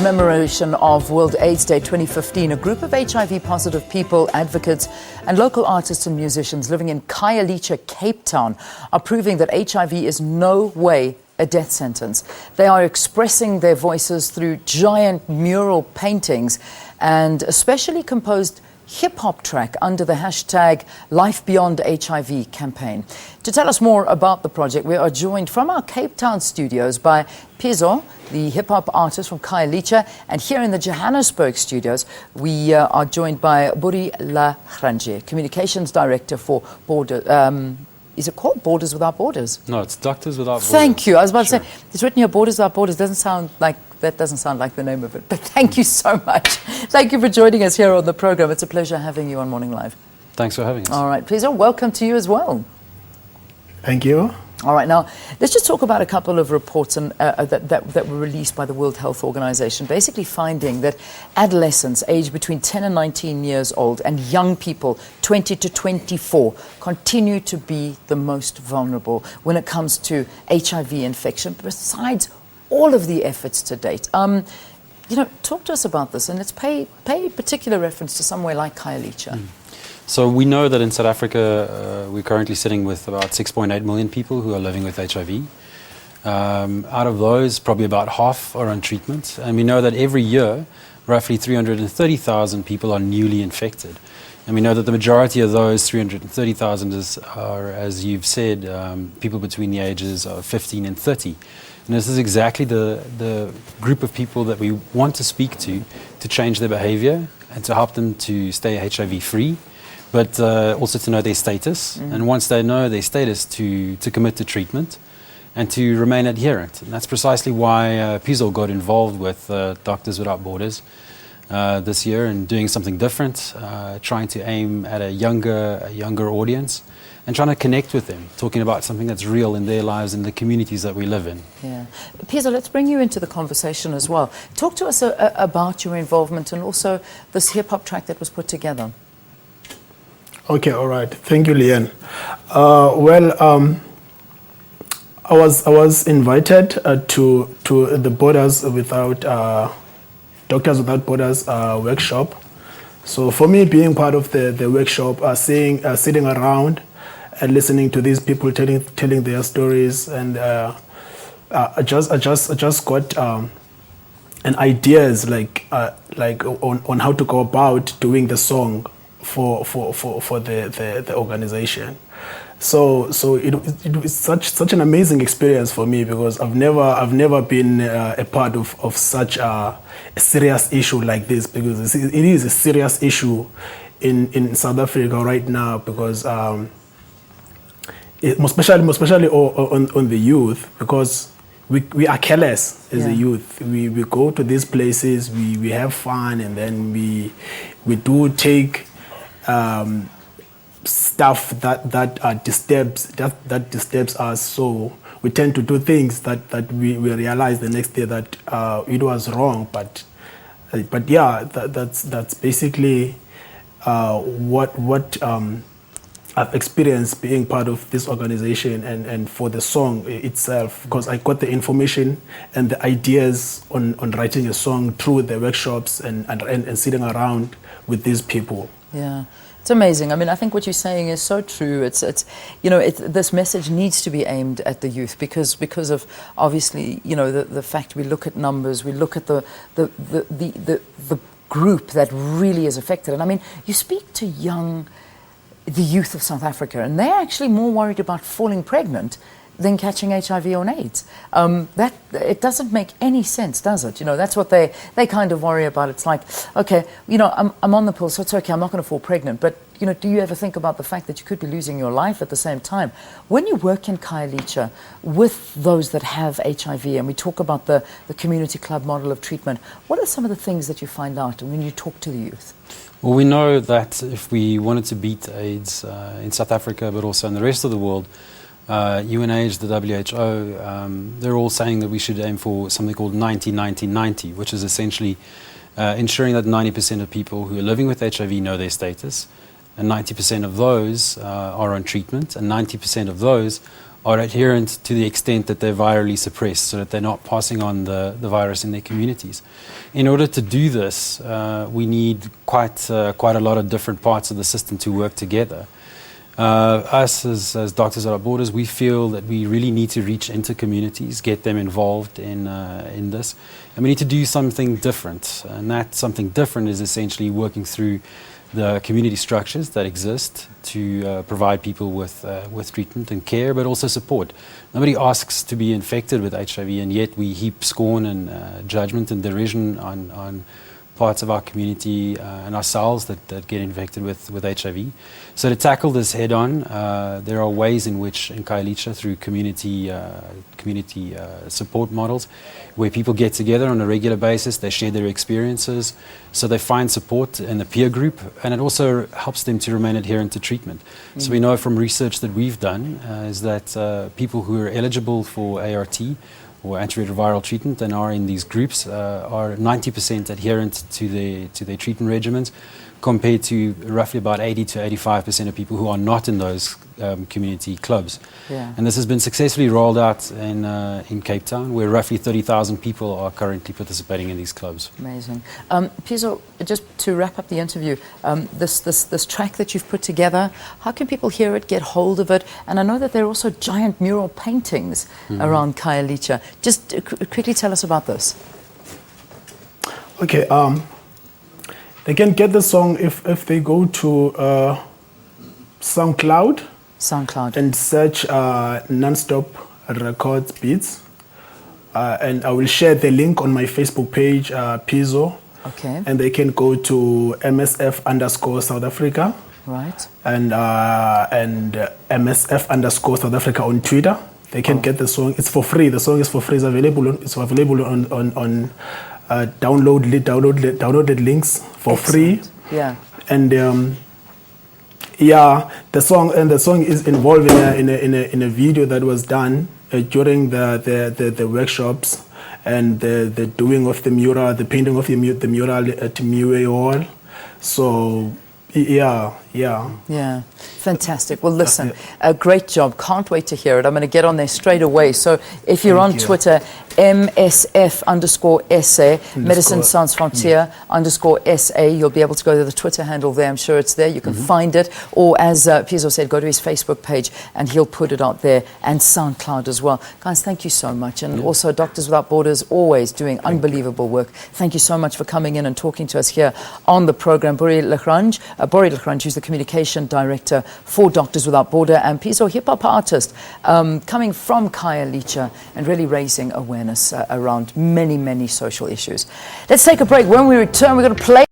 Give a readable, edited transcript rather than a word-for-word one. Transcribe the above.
commemoration of World AIDS Day 2015, a group of HIV-positive people, advocates, and local artists and musicians living in Khayelitsha, Cape Town, are proving that HIV is no way a death sentence. They are expressing their voices through giant mural paintings and a specially composed hip-hop track under the hashtag LifeBeyondHIV campaign. To tell us more about the project, we are joined from our Cape Town studios by Pizzo, the hip-hop artist from Khayelitsha, and here in the Johannesburg studios, we are joined by Borrie La Grange, Communications Director for is it called Borders Without Borders? No, it's Doctors Without Borders. Thank you. I was about to say, it's written here, Borders Without Borders. That doesn't sound like the name of it. But thank you so much. Thank you for joining us here on the program. It's a pleasure having you on Morning Live. Thanks for having us. All right, please, welcome to you as well. Thank you. All right, now, let's just talk about a couple of reports that were released by the World Health Organization, basically finding that adolescents aged between 10 and 19 years old and young people 20 to 24 continue to be the most vulnerable when it comes to HIV infection, besides all of the efforts to date. Talk to us about this, and let's pay particular reference to somewhere like Khayelitsha. So we know that in South Africa, we're currently sitting with about 6.8 million people who are living with HIV. Out of those, probably about half are on treatment. And we know that every year, roughly 330,000 people are newly infected. And we know that the majority of those 330,000 are, as you've said, people between the ages of 15 and 30. And this is exactly the group of people that we want to speak to change their behavior and to help them to stay HIV-free, but also to know their status. And once they know their status, to commit to treatment and to remain adherent. And that's precisely why Pizzo got involved with Doctors Without Borders this year and doing something different, trying to aim at a younger audience and trying to connect with them, talking about something that's real in their lives and the communities that we live in. Yeah. Pizzo, let's bring you into the conversation as well. Talk to us about your involvement and also this hip-hop track that was put together. Okay, all right. Thank you, Leanne. I was invited to the Borders Without Doctors Without Borders workshop. So for me, being part of the workshop, sitting around and listening to these people telling their stories, and I just got an ideas like on how to go about doing the song for the organization. So it was such an amazing experience for me, because I've never been a part of such a serious issue like this, because it is a serious issue in South Africa right now, because especially on the youth, because we are careless as a youth. We go to these places, we have fun, and then we do take stuff that disturbs us. So we tend to do things that we realize the next day that it was wrong. But yeah, that's basically what I've experienced being part of this organization and for the song itself, because I got the information and the ideas on writing a song through the workshops and sitting around with these people. Yeah, it's amazing. I mean, I think what you're saying is so true. This message needs to be aimed at the youth because of obviously, the fact we look at numbers, we look at the group that really is affected. And I mean, you speak to the youth of South Africa, and they're actually more worried about falling pregnant than catching HIV or AIDS. That it doesn't make any sense, does it? That's what they kind of worry about. It's like, okay, I'm on the pill, so it's okay, I'm not going to fall pregnant. But do you ever think about the fact that you could be losing your life at the same time? When you work in Khayelitsha with those that have HIV, and we talk about the community club model of treatment, what are some of the things that you find out when you talk to the youth? Well, we know that if we wanted to beat AIDS in South Africa, but also in the rest of the world, UNH, the WHO, they're all saying that we should aim for something called 90-90-90, which is essentially ensuring that 90% of people who are living with HIV know their status, and 90% of those are on treatment, and 90% of those are adherent to the extent that they're virally suppressed, so that they're not passing on the virus in their communities. In order to do this, we need quite a lot of different parts of the system to work together. Us as Doctors Without Borders, we feel that we really need to reach into communities, get them involved in this, and we need to do something different. And that something different is essentially working through the community structures that exist to provide people with treatment and care, but also support. Nobody asks to be infected with HIV, and yet we heap scorn and judgment and derision on parts of our community and ourselves that get infected with HIV. So to tackle this head on, there are ways in which in Khayelitsha, through community support models, where people get together on a regular basis, they share their experiences, so they find support in the peer group, and it also helps them to remain adherent to treatment. So we know from research that we've done is that people who are eligible for ART or antiretroviral treatment and are in these groups are 90% adherent to their treatment regimens, compared to roughly about 80 to 85% of people who are not in those community clubs. Yeah. And this has been successfully rolled out in Cape Town, where roughly 30,000 people are currently participating in these clubs. Amazing. Pizzo, just to wrap up the interview, this track that you've put together, how can people hear it, get hold of it? And I know that there are also giant mural paintings around Khayelitsha. Just quickly tell us about this. Okay, they can get the song if they go to SoundCloud and search Non-Stop Records Beats. And I will share the link on my Facebook page, Pizzo. Okay. And they can go to MSF_South Africa. Right. And MSF_South Africa on Twitter. They can get the song. It's for free. The song is for free. It's available on downloaded links for free. Yeah. And the song is involved in a video that was done during the workshops and the doing of the mural, the painting of the mural at Miwe Hall. So yeah. Fantastic. Well, listen, a great job. Can't wait to hear it. I'm going to get on there straight away. So if you're on Twitter, MSF_SA, Medicine Sans Frontier _SA, you'll be able to go to the Twitter handle there. I'm sure it's there. You can find it. Or as Pizzo said, go to his Facebook page and he'll put it out there, and SoundCloud as well. Guys, thank you so much. And also Doctors Without Borders, always doing unbelievable work. Thank you so much for coming in and talking to us here on the program. Borrie La Grange, who's the communication director for Doctors Without Borders, and Pizzo, hip-hop artist, coming from Khayelitsha and really raising awareness around many social issues. Let's take a break. When we return, we're going to play